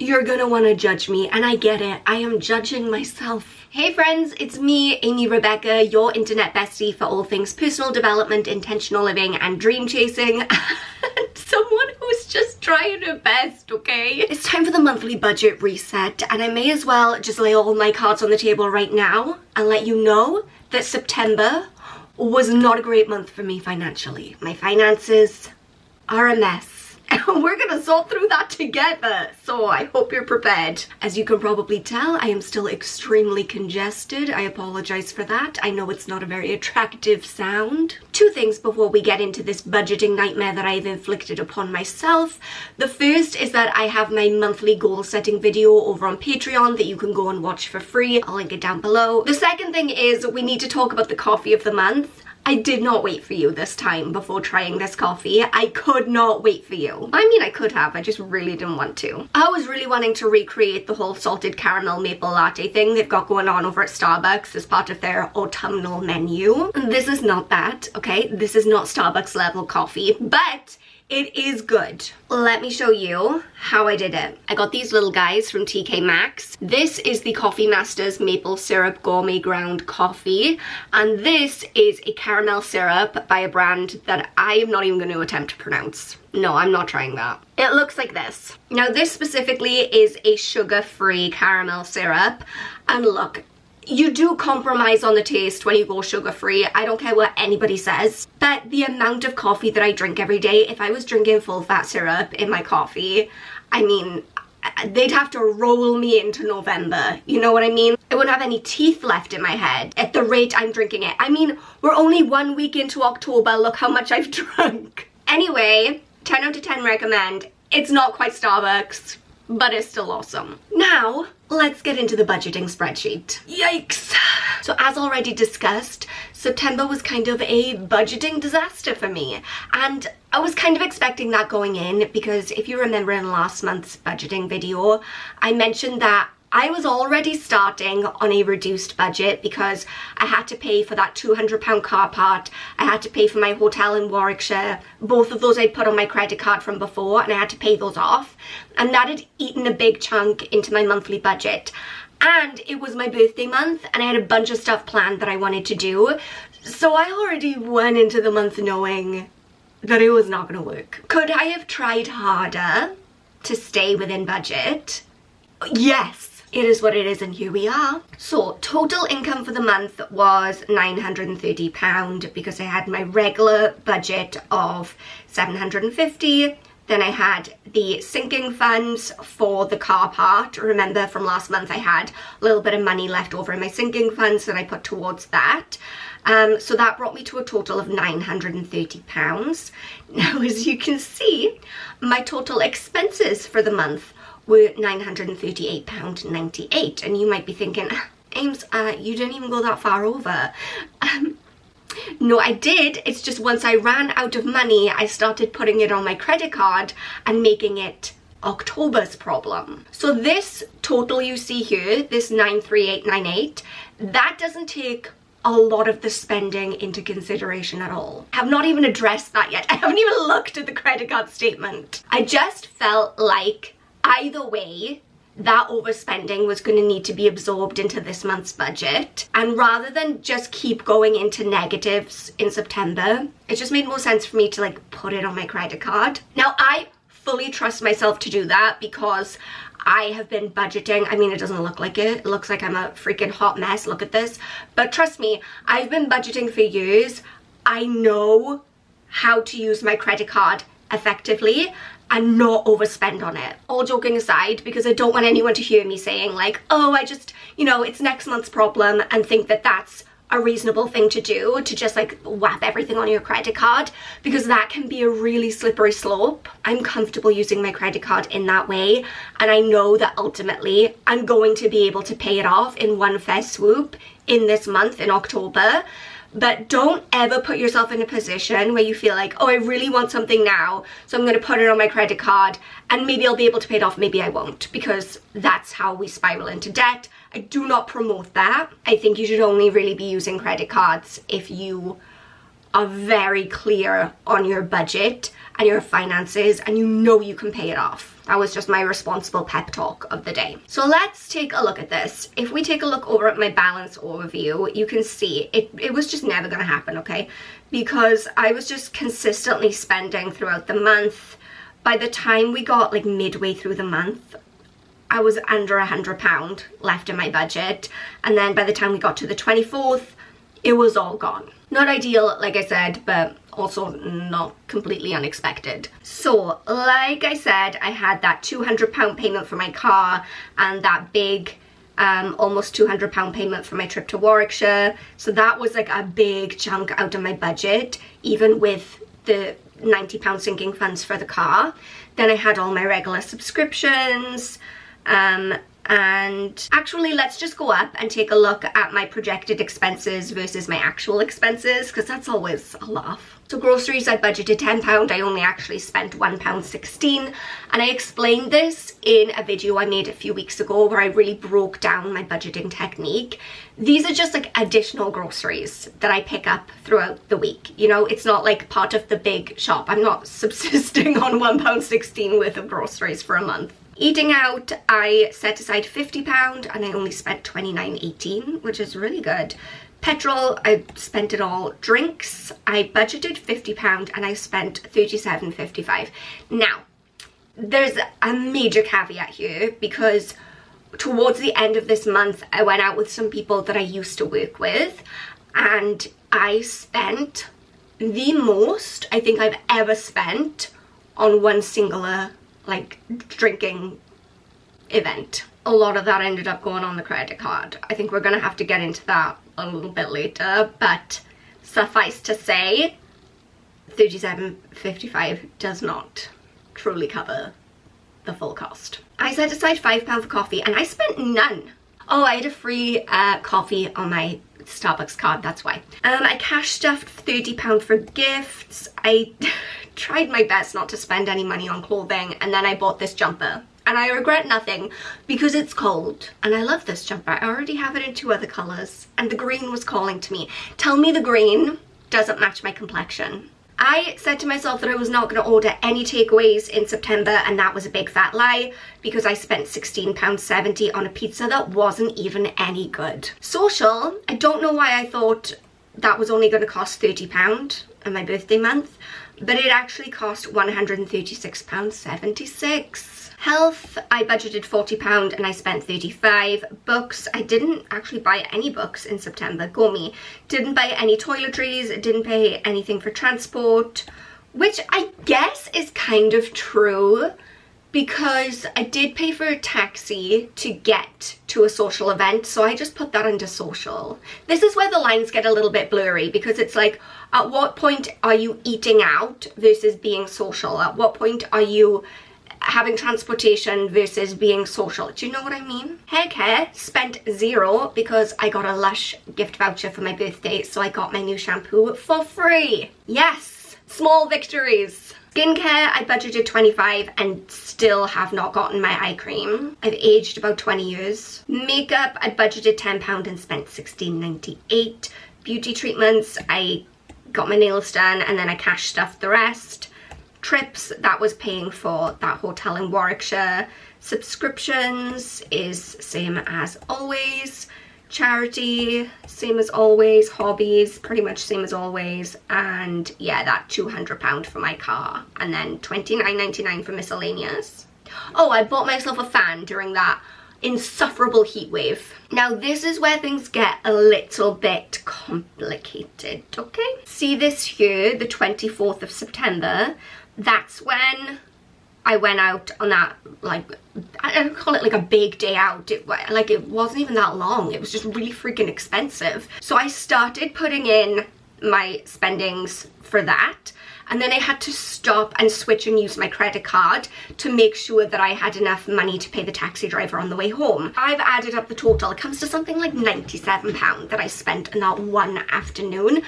you're gonna want to judge me, and I get it. I am judging myself. Hey friends, it's me, Amy Rebecca, your internet bestie for all things personal development, intentional living, and dream chasing. And someone who's just trying her best, okay? It's time for the monthly budget reset, and I may as well just lay all my cards on the table right now and let you know that September was not a great month for me financially. My finances are a mess. And we're gonna sort through that together, so I hope you're prepared. As you can probably tell, I am still extremely congested. I apologize for that. I know it's not a very attractive sound. Two things before we get into this budgeting nightmare that I've inflicted upon myself. The first is that I have my monthly goal setting video over on Patreon that you can go and watch for free. I'll link it down below. The second thing is we need to talk about the coffee of the month. I did not wait for you this time before trying this coffee. I could not wait for you. I mean, I could have, I just really didn't want to. I was really wanting to recreate the whole salted caramel maple latte thing they've got going on over at Starbucks as part of their autumnal menu. This is not that, okay? This is not Starbucks level coffee, but it is good. Let me show you how I did it. I got these little guys from TK Maxx. This is the Coffee Masters Maple Syrup Gourmet Ground Coffee, and this is a caramel syrup by a brand that I am not even going to attempt to pronounce. No, I'm not trying that. It looks like this. Now, this specifically is a sugar-free caramel syrup, and look, you do compromise on the taste when you go sugar-free. I don't care what anybody says. But the amount of coffee that I drink every day, if I was drinking full-fat syrup in my coffee, I mean, they'd have to roll me into November. You know what I mean? I wouldn't have any teeth left in my head at the rate I'm drinking it. I mean, we're only 1 week into October. Look how much I've drunk. Anyway, 10 out of 10 recommend. It's not quite Starbucks, but it's still awesome. Now, let's get into the budgeting spreadsheet. Yikes! So as already discussed, September was kind of a budgeting disaster for me. And I was kind of expecting that going in because if you remember in last month's budgeting video, I mentioned that I was already starting on a reduced budget because I had to pay for that £200 car part. I had to pay for my hotel in Warwickshire. Both of those I'd put on my credit card from before, and I had to pay those off. And that had eaten a big chunk into my monthly budget. And it was my birthday month, and I had a bunch of stuff planned that I wanted to do. So I already went into the month knowing that it was not going to work. Could I have tried harder to stay within budget? Yes. It is what it is, and here we are. So total income for the month was £930 because I had my regular budget of £750. Then I had the sinking funds for the car part. Remember from last month I had a little bit of money left over in my sinking funds that I put towards that. So that brought me to a total of £930. Now, as you can see, my total expenses for the month were £938.98, and you might be thinking, Ames, you didn't even go that far over. No, I did. It's just once I ran out of money, I started putting it on my credit card and making it October's problem. So this total you see here, this 93898, that doesn't take a lot of the spending into consideration at all. I have not even addressed that yet. I haven't even looked at the credit card statement. I just felt like either way, that overspending was going to need to be absorbed into this month's budget. And rather than just keep going into negatives in September, it just made more sense for me to like put it on my credit card. Now, I fully trust myself to do that because I have been budgeting. I mean, it doesn't look like it. It looks like I'm a freaking hot mess. Look at this. But trust me, I've been budgeting for years. I know how to use my credit card effectively and not overspend on it. All joking aside, because I don't want anyone to hear me saying like, oh, I just, you know, it's next month's problem, and think that that's a reasonable thing to do, to just like whap everything on your credit card, because that can be a really slippery slope. I'm comfortable using my credit card in that way, and I know that ultimately I'm going to be able to pay it off in one fell swoop in this month, in October. But don't ever put yourself in a position where you feel like, oh, I really want something now, so I'm going to put it on my credit card and maybe I'll be able to pay it off, maybe I won't, because that's how we spiral into debt. I do not promote that. I think you should only really be using credit cards if you are very clear on your budget and your finances and you know you can pay it off. That was just my responsible pep talk of the day. So let's take a look at this. If we take a look over at my balance overview, you can see it was just never gonna happen, okay? Because I was just consistently spending throughout the month. By the time we got like midway through the month, I was under £100 left in my budget. And then by the time we got to the 24th, it was all gone. Not ideal, like I said, but also not completely unexpected. So, like I said, I had that £200 payment for my car and that big almost £200 payment for my trip to Warwickshire. So that was like a big chunk out of my budget, even with the £90 sinking funds for the car. Then I had all my regular subscriptions, and actually let's just go up and take a look at my projected expenses versus my actual expenses, because that's always a laugh. So groceries, I budgeted £10, I only actually spent £1.16, and I explained this in a video I made a few weeks ago where I really broke down my budgeting technique. These are just like additional groceries that I pick up throughout the week. You know, it's not like part of the big shop. I'm not subsisting on £1.16 worth of groceries for a month. Eating out, I set aside £50 and I only spent £29.18, which is really good. Petrol, I spent it all. Drinks, I budgeted £50 and I spent £37.55. Now, there's a major caveat here, because towards the end of this month, I went out with some people that I used to work with, and I spent the most I think I've ever spent on one singular like drinking event. A lot of that ended up going on the credit card. I think we're gonna have to get into that a little bit later, but suffice to say, £37.55 does not truly cover the full cost. I set aside £5 for coffee and I spent none. Oh, I had a free coffee on my Starbucks card, that's why. I cash stuffed £30 for gifts. I tried my best not to spend any money on clothing, and then I bought this jumper. And I regret nothing because it's cold. And I love this jumper. I already have it in 2 other colours. And the green was calling to me. Tell me the green doesn't match my complexion. I said to myself that I was not going to order any takeaways in September, and that was a big fat lie because I spent £16.70 on a pizza that wasn't even any good. Social, I don't know why I thought that was only going to cost £30 in my birthday month, but it actually cost £136.76. Health, I budgeted £40 and I spent £35. Books, I didn't actually buy any books in September, go me. Didn't buy any toiletries, didn't pay anything for transport, which I guess is kind of true because I did pay for a taxi to get to a social event, so I just put that under social. This is where the lines get a little bit blurry because it's like, at what point are you eating out versus being social? At what point are you having transportation versus being social? Do you know what I mean? Hair care, spent £0 because I got a Lush gift voucher for my birthday, so I got my new shampoo for free. Yes, small victories. Skincare, I budgeted £25 and still have not gotten my eye cream. I've aged about 20 years. Makeup, I budgeted £10 and spent £16.98. Beauty treatments, I got my nails done and then I cash stuffed the rest. Trips, that was paying for that hotel in Warwickshire. Subscriptions is same as always. Charity, same as always. Hobbies, pretty much same as always. And yeah, that £200 for my car. And then £29.99 for miscellaneous. Oh, I bought myself a fan during that insufferable heat wave. Now this is where things get a little bit complicated, okay? See this here, the 24th of September. That's when I went out on that, like, I don't call it like a big day out. It wasn't even that long. It was just really freaking expensive. So I started putting in my spendings for that. And then I had to stop and switch and use my credit card to make sure that I had enough money to pay the taxi driver on the way home. I've added up the total. It comes to something like £97 that I spent in that one afternoon.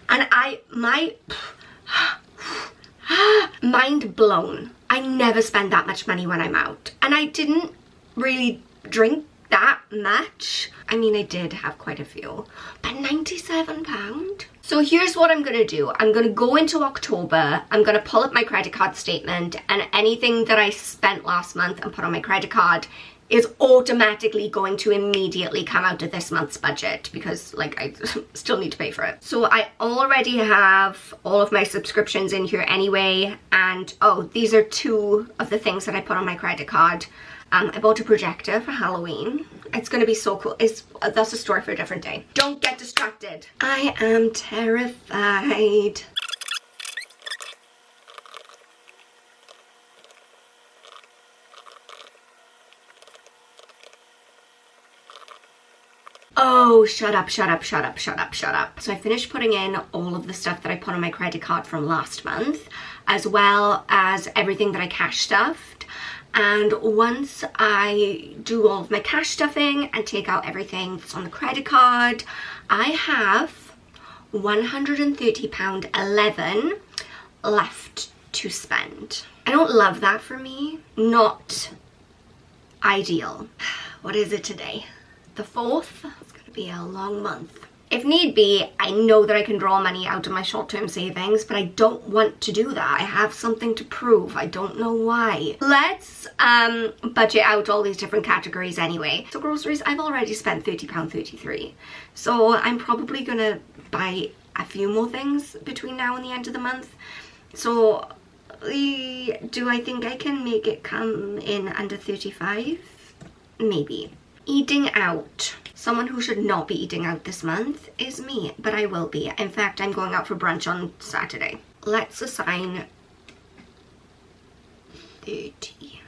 And mind blown. I never spend that much money when I'm out. And I didn't really drink that much. I mean, I did have quite a few, but £97? So here's what I'm gonna do. I'm gonna go into October, I'm gonna pull up my credit card statement, and anything that I spent last month and put on my credit card is automatically going to immediately come out of this month's budget, because like I still need to pay for it. So I already have all of my subscriptions in here anyway, and oh, these are two of the things that I put on my credit card. I bought a projector for Halloween. It's gonna be so cool. That's a story for a different day. Don't get distracted. I am terrified. Oh, shut up, shut up, shut up, shut up, shut up. So I finished putting in all of the stuff that I put on my credit card from last month, as well as everything that I cash stuffed. And once I do all of my cash stuffing and take out everything that's on the credit card, I have £130.11 left to spend. I don't love that for me. Not ideal. What is it today? The 4th? It's gonna be a long month. If need be, I know that I can draw money out of my short-term savings, but I don't want to do that. I have something to prove. I don't know why. Let's budget out all these different categories anyway. So groceries, I've already spent £30.33. So I'm probably gonna buy a few more things between now and the end of the month. So do I think I can make it come in under 35? Maybe. Eating out. Someone who should not be eating out this month is me, but I will be. In fact, I'm going out for brunch on Saturday. Let's assign 30.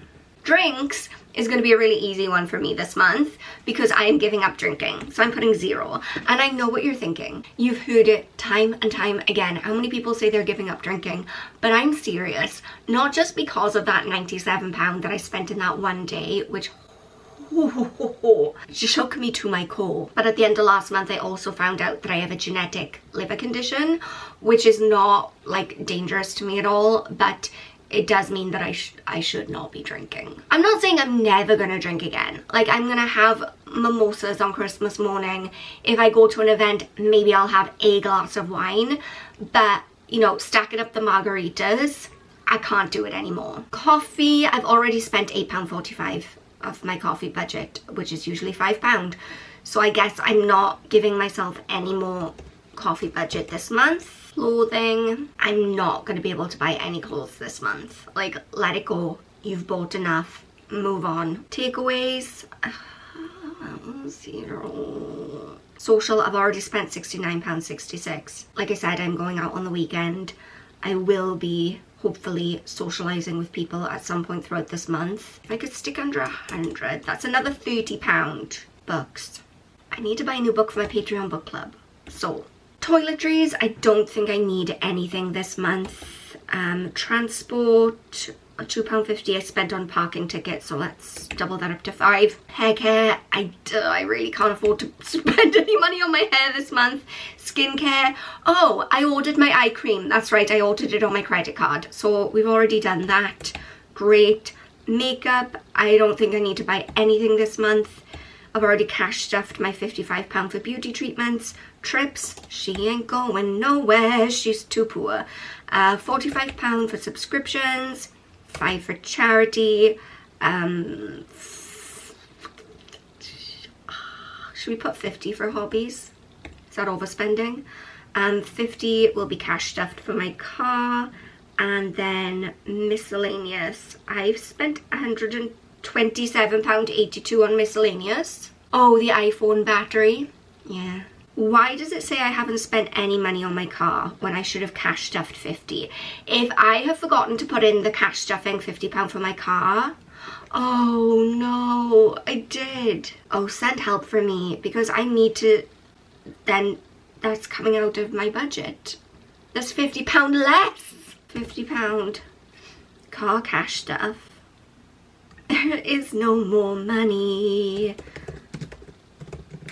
Drinks is going to be a really easy one for me this month because I am giving up drinking. So I'm putting 0. And I know what you're thinking. You've heard it time and time again. How many people say they're giving up drinking? But I'm serious. Not just because of that £97 that I spent in that one day, which shook me to my core. But at the end of last month, I also found out that I have a genetic liver condition, which is not like dangerous to me at all, but it does mean that I should not be drinking. I'm not saying I'm never gonna drink again. Like, I'm gonna have mimosas on Christmas morning. If I go to an event, maybe I'll have a glass of wine, but you know, stacking up the margaritas, I can't do it anymore. Coffee, I've already spent £8.45 of my coffee budget, which is usually £5. So I guess I'm not giving myself any more coffee budget this month. Clothing, I'm not going to be able to buy any clothes this month. Like, let it go. You've bought enough. Move on. Takeaways, 0. Social, I've already spent £69.66. Like I said, I'm going out on the weekend. I will be hopefully socializing with people at some point throughout this month. If I could stick under 100, that's another £30. Books. I need to buy a new book for my Patreon book club. So, toiletries, I don't think I need anything this month. Transport, £2.50 I spent on parking tickets, so let's double that up to 5. Hair care, I really can't afford to spend any money on my hair this month. Skincare, oh, I ordered my eye cream. That's right, I ordered it on my credit card, so we've already done that. Great. Makeup, I don't think I need to buy anything this month. I've already cash stuffed my £55 for beauty treatments. Trips, she ain't going nowhere, she's too poor. £45 for subscriptions, 5 for charity. Should we put 50 for hobbies? Is that overspending? 50 will be cash stuffed for my car, and then miscellaneous. I've spent £127.82 on miscellaneous. Oh, the iPhone battery. Yeah. Why does it say I haven't spent any money on my car when I should have cash stuffed 50? If I have forgotten to put in the cash stuffing £50 for my car, oh no, I did. Oh, send help for me, because I need to, then that's coming out of my budget. That's £50 less. £50 car cash stuff. There is no more money.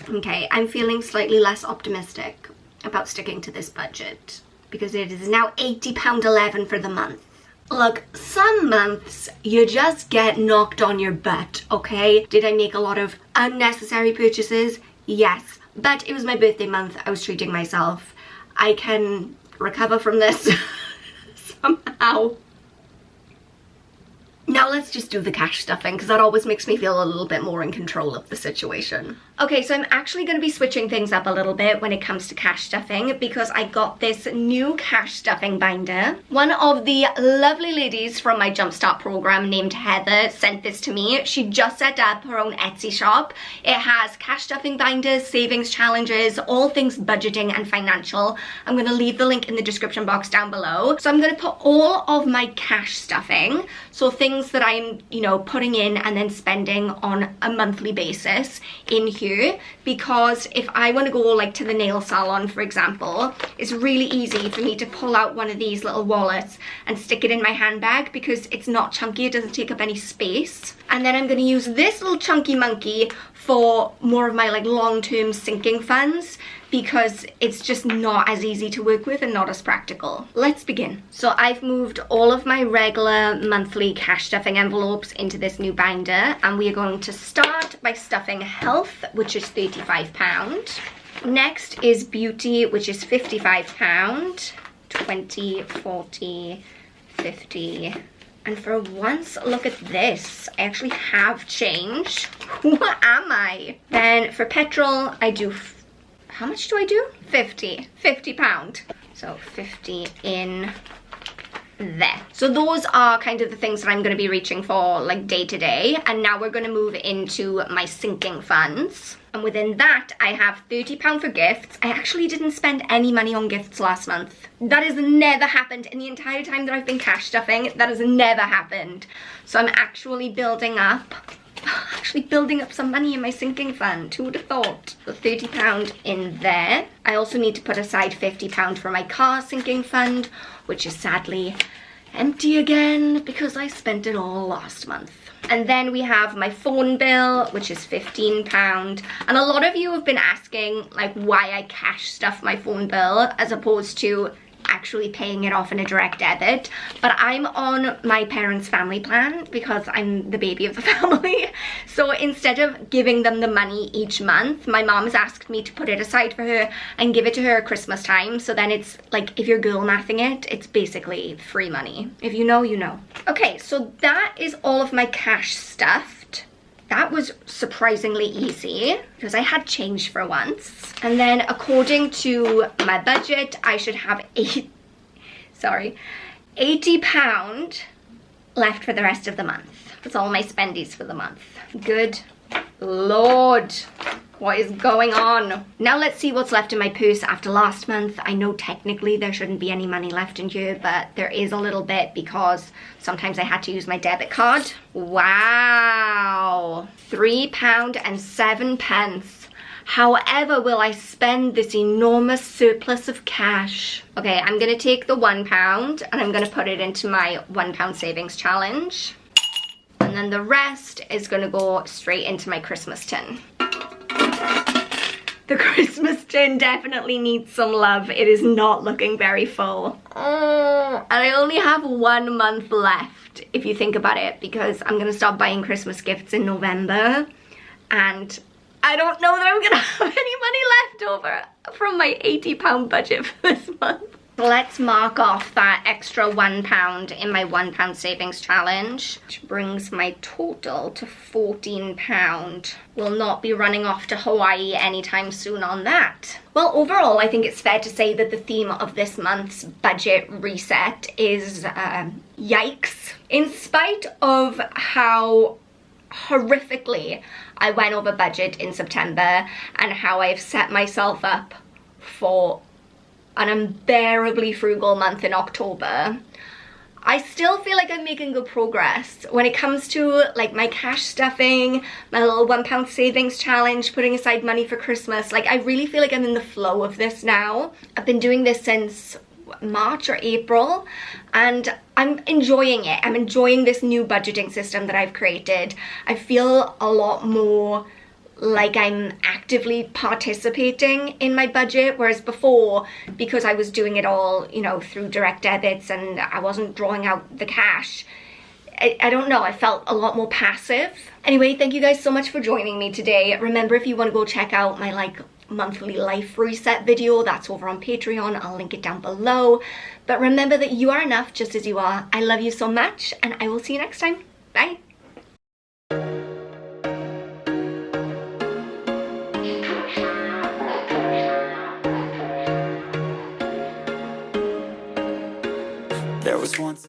Okay, I'm feeling slightly less optimistic about sticking to this budget because it is now £80.11 for the month. Look, some months you just get knocked on your butt, okay? Did I make a lot of unnecessary purchases? Yes, but it was my birthday month. I was treating myself. I can recover from this somehow. Now let's just do the cash stuffing, because that always makes me feel a little bit more in control of the situation. Okay, so I'm actually going to be switching things up a little bit when it comes to cash stuffing, because I got this new cash stuffing binder. One of the lovely ladies from my Jumpstart program named Heather sent this to me. She just set up her own Etsy shop. It has cash stuffing binders, savings challenges, all things budgeting and financial. I'm going to leave the link in the description box down below. So I'm going to put all of my cash stuffing, so things that I'm, you know, putting in and then spending on a monthly basis in here, because if I want to go like to the nail salon, for example, it's really easy for me to pull out one of these little wallets and stick it in my handbag because it's not chunky, it doesn't take up any space. And then I'm going to use this little chunky monkey for more of my like long-term sinking funds, because it's just not as easy to work with and not as practical. Let's begin. So I've moved all of my regular monthly cash stuffing envelopes into this new binder, and we are going to start by stuffing health, which is £35. Next is beauty, which is £55, 20, 40, 50. And for once, look at this. I actually have change. Who am I? Then for petrol, I do, how much do I do? £50. So 50 in there. So those are kind of the things that I'm going to be reaching for like day to day. And now we're going to move into my sinking funds. And within that, I have £30 for gifts. I actually didn't spend any money on gifts last month. That has never happened in the entire time that I've been cash stuffing. That has never happened. So I'm actually building up some money in my sinking fund. Who would have thought? So £30 in there. I also need to put aside £50 for my car sinking fund, which is sadly empty again because I spent it all last month. And then we have my phone bill, which is £15. And a lot of you have been asking like why I cash stuff my phone bill as opposed to actually paying it off in a direct debit. But I'm on my parents' family plan because I'm the baby of the family. So instead of giving them the money each month, my mom's asked me to put it aside for her and give it to her at Christmas time. So then it's like, if you're girl mathing it, it's basically free money. If you know, you know. Okay, so that is all of my cash stuffed. That was surprisingly easy because I had change for once. And then according to my budget, I should have £80 left for the rest of the month. That's all my spendies for the month. Good Lord, what is going on? Now let's see what's left in my purse after last month. I know technically there shouldn't be any money left in here, but there is a little bit because sometimes I had to use my debit card. Wow, £3.07. However will I spend this enormous surplus of cash? Okay, I'm gonna take the £1 and I'm gonna put it into my £1 savings challenge. And then the rest is gonna go straight into my Christmas tin. The Christmas tin definitely needs some love. It is not looking very full. Oh, and I only have 1 month left, if you think about it, because I'm gonna start buying Christmas gifts in November, and I don't know that I'm gonna have any money left over from my £80 budget for this month. Let's mark off that extra £1 in my £1 savings challenge, which brings my total to £14. Will not be running off to Hawaii anytime soon on that. Well, overall, I think it's fair to say that the theme of this month's budget reset is yikes. In spite of how horrifically I went over budget in September and how I've set myself up for an unbearably frugal month in October, I still feel like I'm making good progress when it comes to like my cash stuffing, my little £1 savings challenge, putting aside money for Christmas. Like, I really feel like I'm in the flow of this now. I've been doing this since March or April, and I'm enjoying it. I'm enjoying this new budgeting system that I've created. I feel a lot more like I'm actively participating in my budget, whereas before, because I was doing it all, you know, through direct debits and I wasn't drawing out the cash, I don't know, I felt a lot more passive. Anyway, thank you guys so much for joining me today. Remember, if you want to go check out my like monthly life reset video, that's over on Patreon. I'll link it down below. But remember that you are enough just as you are. I love you so much, and I will see you next time. Bye. There was once